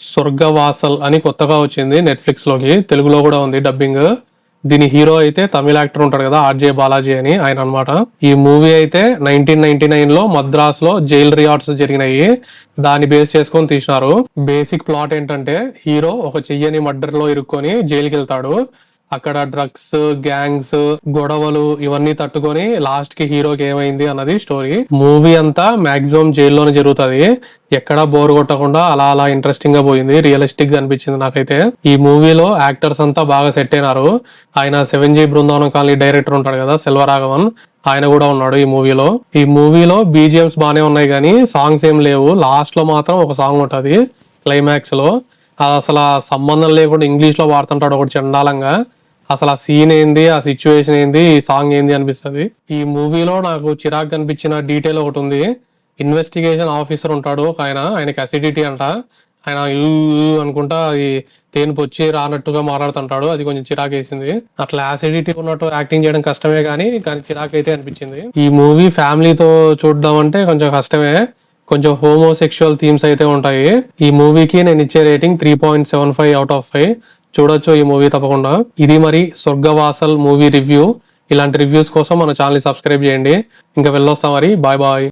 స్వర్గవాసల్ అని కొత్తగా వచ్చింది నెట్ఫ్లిక్స్ లోకి, తెలుగులో కూడా ఉంది డబ్బింగ్. దీని హీరో అయితే తమిళ యాక్టర్ ఉంటాడు కదా, ఆర్జే బాలాజీ అని, ఆయన అనమాట. ఈ మూవీ అయితే 1999 లో మద్రాస్ లో జైల్ రియార్డ్స్ జరిగినాయి, దాన్ని బేస్ చేసుకొని తీసినారు. బేసిక్ ప్లాట్ ఏంటంటే, హీరో ఒక చెయ్యని మర్డర్ లో ఇరుక్కొని జైలుకి వెళ్తాడు. అక్కడ డ్రగ్స్, గ్యాంగ్స్, గొడవలు ఇవన్నీ తట్టుకొని లాస్ట్ కి హీరోకి ఏమైంది అన్నది స్టోరీ. మూవీ అంతా మాక్సిమం జైల్లోనే జరుగుతుంది. ఎక్కడా బోర్ కొట్టకుండా అలా అలా ఇంట్రెస్టింగ్ గా పోయింది, రియలిస్టిక్ గా అనిపించింది నాకైతే. ఈ మూవీలో యాక్టర్స్ అంతా బాగా సెట్ అయినారు. ఆయన 7G బృందావనం కాలనీ డైరెక్టర్ ఉంటాడు కదా, సెల్వరాఘవన్, ఆయన కూడా ఉన్నాడు ఈ మూవీలో. ఈ మూవీలో బీజిఎంస్ బానే ఉన్నాయి కానీ సాంగ్స్ ఏం లేవు. లాస్ట్ లో మాత్రం ఒక సాంగ్ ఉంటది క్లైమాక్స్ లో, అది అసలు సంబంధం లేకుండా ఇంగ్లీష్ లో వాడుతుంటాడు ఒకటి చండాలంగా. అసలు ఆ సీన్ ఏంది, ఆ సిచ్యువేషన్ ఏంది, ఈ సాంగ్ ఏంది అనిపిస్తుంది. ఈ మూవీలో నాకు చిరాకు కనిపించిన డీటెయిల్ ఒకటి ఉంది. ఇన్వెస్టిగేషన్ ఆఫీసర్ ఉంటాడు ఒక ఆయన, ఆయనకి అసిడిటీ అంట. ఆయన అనుకుంటా అది తేనుపు వచ్చి రానట్టుగా మాట్లాడుతుంటాడు, అది కొంచెం చిరాకు వేసింది. అట్లా యాసిడిటీ ఉన్నట్టు యాక్టింగ్ చేయడం కష్టమే కానీ చిరాకు అయితే అనిపించింది. ఈ మూవీ ఫ్యామిలీతో చూడడం అంటే కొంచెం కష్టమే, కొంచెం హోమోసెక్షువల్ థీమ్స్ అయితే ఉంటాయి. ఈ మూవీకి నేను ఇచ్చే రేటింగ్ 3.75/5. చూడొచ్చు ఈ మూవీ తప్పకుండా. ఇది మరి స్వర్గవాసల్ మూవీ రివ్యూ. ఇలాంటి రివ్యూస్ కోసం మన ఛానల్ ని సబ్స్క్రైబ్ చేయండి. ఇంకా వెళ్ళొస్తాం మరి, బాయ్ బాయ్.